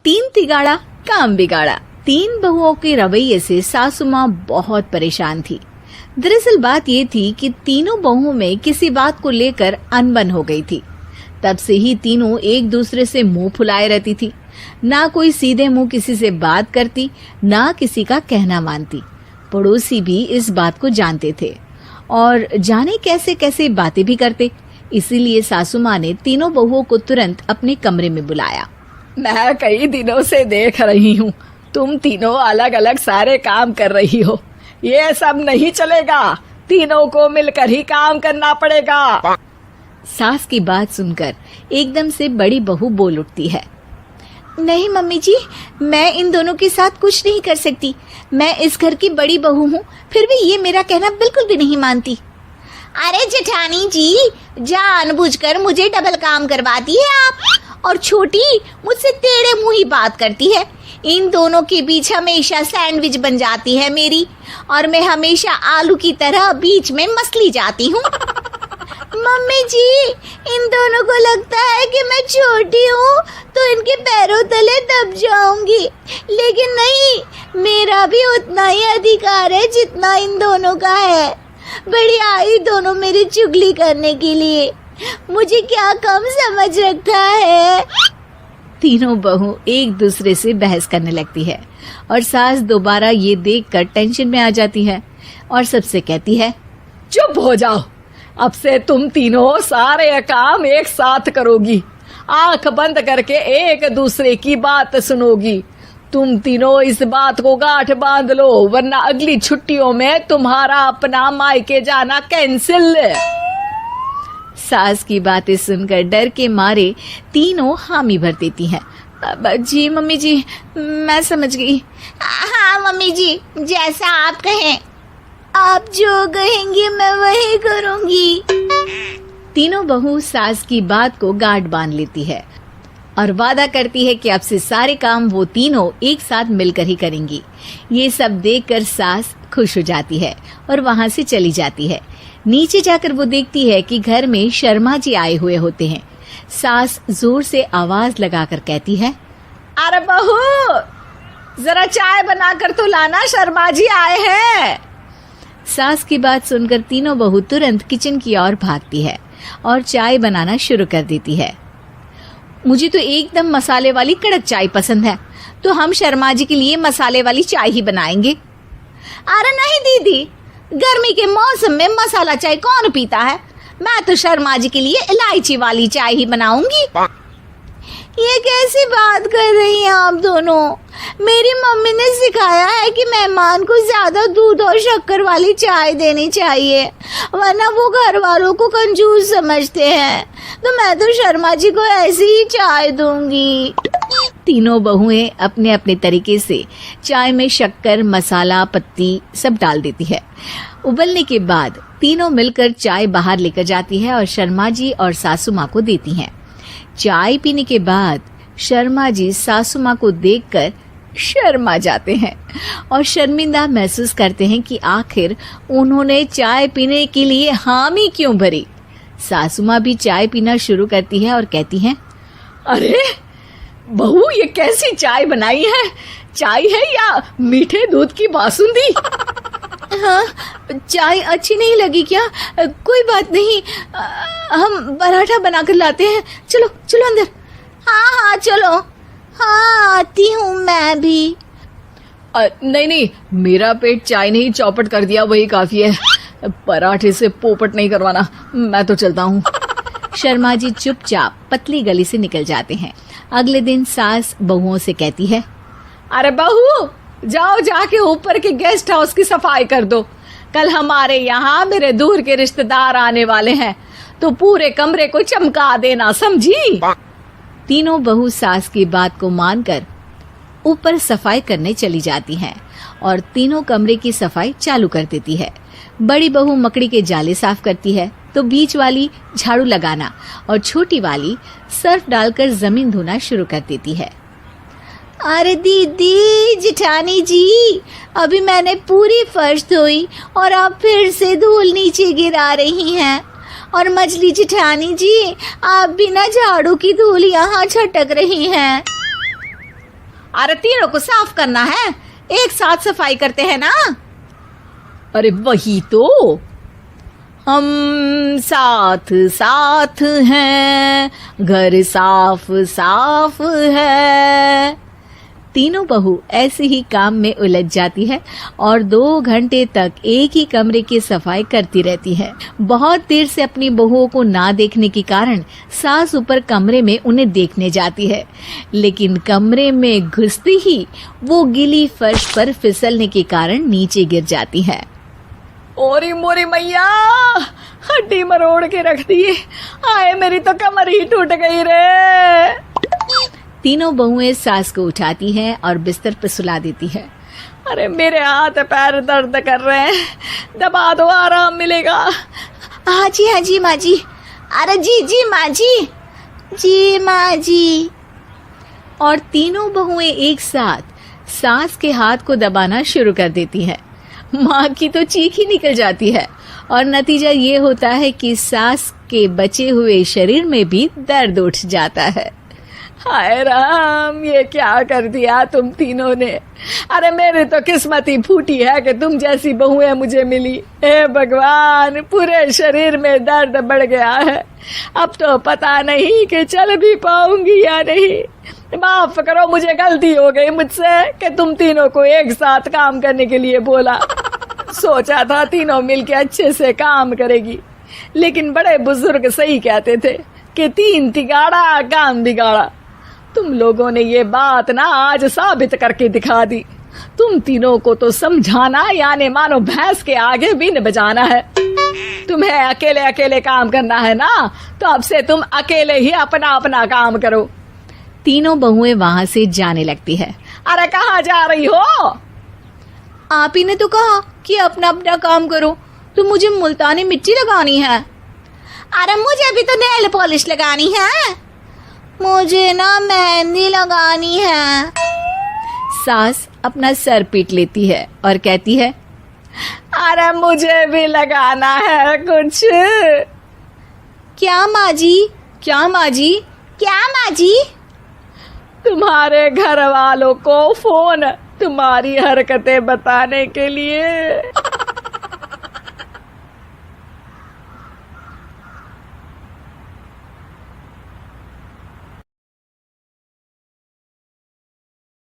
तीन तिगाड़ा काम बिगाड़ा। तीन बहुओं के रवैये से सासू माँ बहुत परेशान थी। दरअसल बात ये थी कि तीनों बहुओं में किसी बात को लेकर अनबन हो गई थी। तब से ही तीनों एक दूसरे से मुंह फुलाए रहती थी। ना कोई सीधे मुंह किसी से बात करती, ना किसी का कहना मानती। पड़ोसी भी इस बात को जानते थे और जाने कैसे कैसे बातें भी करते। इसीलिए सासू माँ ने तीनों बहुओं को तुरंत अपने कमरे में बुलाया। मैं कई दिनों से देख रही हूँ, तुम तीनों अलग अलग सारे काम कर रही हो। ये सब नहीं चलेगा, तीनों को मिलकर ही काम करना पड़ेगा। सास की बात सुनकर एकदम से बड़ी बहू बोल उठती है। नहीं मम्मी जी, मैं इन दोनों के साथ कुछ नहीं कर सकती। मैं इस घर की बड़ी बहू हूँ, फिर भी ये मेरा कहना बिल्कुल भी नहीं मानती। अरे जेठानी जी, जानबूझकर मुझे डबल काम करवाती है आप, और छोटी मुझसे टेढ़े मुंह ही बात करती है। इन दोनों के बीच हमेशा सैंडविच बन जाती है मेरी, और मैं हमेशा आलू की तरह बीच में मसली जाती हूँ। मम्मी जी, इन दोनों को लगता है कि मैं छोटी हूँ तो इनके पैरों तले दब जाऊंगी, लेकिन नहीं, मेरा भी उतना ही अधिकार है जितना इन दोनों का है। बड़ी आई दोनों मेरी चुगली करने के लिए, मुझे क्या कम समझ रखा है। तीनों बहू एक दूसरे से बहस करने लगती है और सास दोबारा ये देखकर टेंशन में आ जाती है और सबसे कहती है, चुप हो जाओ, अब से तुम तीनों सारे काम एक साथ करोगी, आंख बंद करके एक दूसरे की बात सुनोगी। तुम तीनों इस बात को गांठ बांध लो, वरना अगली छुट्टियों में तुम्हारा अपना मायके जाना कैंसिल। सास की बातें सुनकर डर के मारे तीनों हामी भर देती हैं। जी मम्मी जी, मैं समझ गई। हाँ मम्मी जी, जैसा आप कहें, आप जो कहेंगी मैं वही करूंगी। तीनों बहू सास की बात को गांठ बांध लेती है और वादा करती है कि अब से सारे काम वो तीनों एक साथ मिलकर ही करेंगी। ये सब देखकर सास खुश हो जाती है और वहां से चली जाती है। नीचे जाकर वो देखती है कि घर में शर्मा जी आए हुए होते हैं। सास जोर से आवाज लगाकर कहती है, अरे बहू, जरा चाय बनाकर तो लाना, शर्मा जी आए हैं। सास की बात सुनकर तीनों बहू तुरंत किचन की ओर भागती है और चाय बनाना शुरू कर देती है। मुझे तो एकदम मसाले वाली कड़क चाय पसंद है, तो हम शर्मा जी के लिए मसाले वाली चाय ही बनाएंगे। अरे नहीं दीदी, गर्मी के मौसम में मसाला चाय कौन पीता है? मैं तो शर्मा जी के लिए इलायची वाली चाय ही बनाऊंगी। ये कैसी बात कर रही हैं आप दोनों? मेरी मम्मी ने सिखाया है कि मेहमान को ज्यादा दूध और शक्कर वाली चाय देनी चाहिए, वरना वो घर वालों को कंजूस समझते हैं। तो मैं तो शर्मा जी को ऐसी ही चाय दूंगी। तीनों बहुएं अपने अपने तरीके से चाय में शक्कर, मसाला, पत्ती सब डाल देती है। उबलने के बाद तीनों मिलकर चाय बाहर लेकर जाती है और शर्मा जी और सासू माँ को देती हैं। चाय पीने के बाद शर्मा जी सासू माँ को देखकर शर्मा जाते हैं और शर्मिंदा महसूस करते हैं कि आखिर उन्होंने चाय पीने के लिए हामी क्यों भरी। सासू माँ भी चाय पीना शुरू करती है और कहती हैं, अरे बहू, ये कैसी चाय बनाई है? चाय है या मीठे दूध की बासुंदी? हाँ, चाय अच्छी नहीं लगी क्या? कोई बात नहीं, हम पराठा बनाकर लाते हैं। चलो चलो अंदर। हाँ चलो। हाँ, आती हूँ मैं भी। नहीं नहीं, मेरा पेट चाय ने ही चौपट कर दिया, वही काफी है। पराठे से पोपट नहीं करवाना, मैं तो चलता हूँ। शर्मा जी चुपचाप पतली गली से निकल जाते हैं। अगले दिन सास बहुओं से कहती है, अरे बहू, जाओ जाके ऊपर के गेस्ट हाउस की सफाई कर दो। कल हमारे यहाँ मेरे दूर के रिश्तेदार आने वाले हैं, तो पूरे कमरे को चमका देना, समझी? तीनों बहू सास की बात को मानकर ऊपर सफाई करने चली जाती हैं और तीनों कमरे की सफाई चालू कर देती है। बड़ी बहू मकड़ी के जाले साफ करती है, तो बीच वाली झाड़ू लगाना और छोटी वाली सर्फ डालकर जमीन धोना शुरू कर देती है। अरे दीदी, जेठानी जी, अभी मैंने पूरी फर्श धोई और आप फिर से धूल नीचे गिरा रही हैं। और मछली जेठानी जी, आप बिना झाड़ू की धूल यहाँ छटक रही हैं। अरे तीनों को साफ करना है, एक साथ सफाई करते हैं ना। अरे वही तो, हम साथ साथ हैं, घर साफ साफ है। तीनों बहू ऐसे ही काम में उलझ जाती है और 2 घंटे तक एक ही कमरे की सफाई करती रहती है। बहुत देर से अपनी बहुओं को ना देखने के कारण सास ऊपर कमरे में उन्हें देखने जाती है, लेकिन कमरे में घुसती ही वो गीली फर्श पर फिसलने के कारण नीचे गिर जाती है। ओरी मोरी मैया, हड्डी मरोड़ के रख दी। आए मेरी तो कमर ही टूट गई रे। तीनों बहुएं सास को उठाती हैं और बिस्तर पर सुला देती है। अरे मेरे हाथ पैर दर्द कर रहे हैं, दबा दो आराम मिलेगा। हाँ जी माँ जी। अरे जी माँ जी माँ जी। और तीनों बहुएं एक साथ सास के हाथ को दबाना शुरू कर देती हैं। माँ की तो चीख ही निकल जाती है और नतीजा ये होता है कि सास के बचे हुए शरीर में भी दर्द उठ जाता है। हाय राम, ये क्या कर दिया तुम तीनों ने। अरे मेरी तो किस्मत ही फूटी है कि तुम जैसी बहुएं मुझे मिली। हे भगवान, पूरे शरीर में दर्द बढ़ गया है। अब तो पता नहीं कि चल भी पाऊंगी या नहीं। माफ करो, मुझे गलती हो गई मुझसे कि तुम तीनों को एक साथ काम करने के लिए बोला। सोचा था तीनों मिलके अच्छे से काम करेगी, लेकिन बड़े बुजुर्ग सही कहते थे कि 3 तिगाड़ा काम बिगाड़ा। तुम लोगों ने ये बात ना आज साबित करके दिखा दी। तुम तीनों को तो समझाना यानी मानो भैंस के आगे बीन बजाना है। तुम्हें अकेले अकेले काम करना है ना, तो अब से तुम अकेले ही अपना अपना काम करो। तीनों बहुएं वहां से जाने लगती है। अरे कहाँ जा रही हो? आप ही ने तो कहा कि अपना अपना काम तो मुझे मुल्तानी मिट्टी लगानी है। अरे मुझे भी तो नेल पॉलिश लगानी है, मुझे ना मेहंदी लगानी है। सास अपना सर पीट लेती है और कहती है, अरे मुझे भी लगाना है कुछ। क्या माँ जी? क्या माँ जी? क्या माँ जी? तुम्हारे घर वालों को फोन तुम्हारी हरकतें बताने के लिए।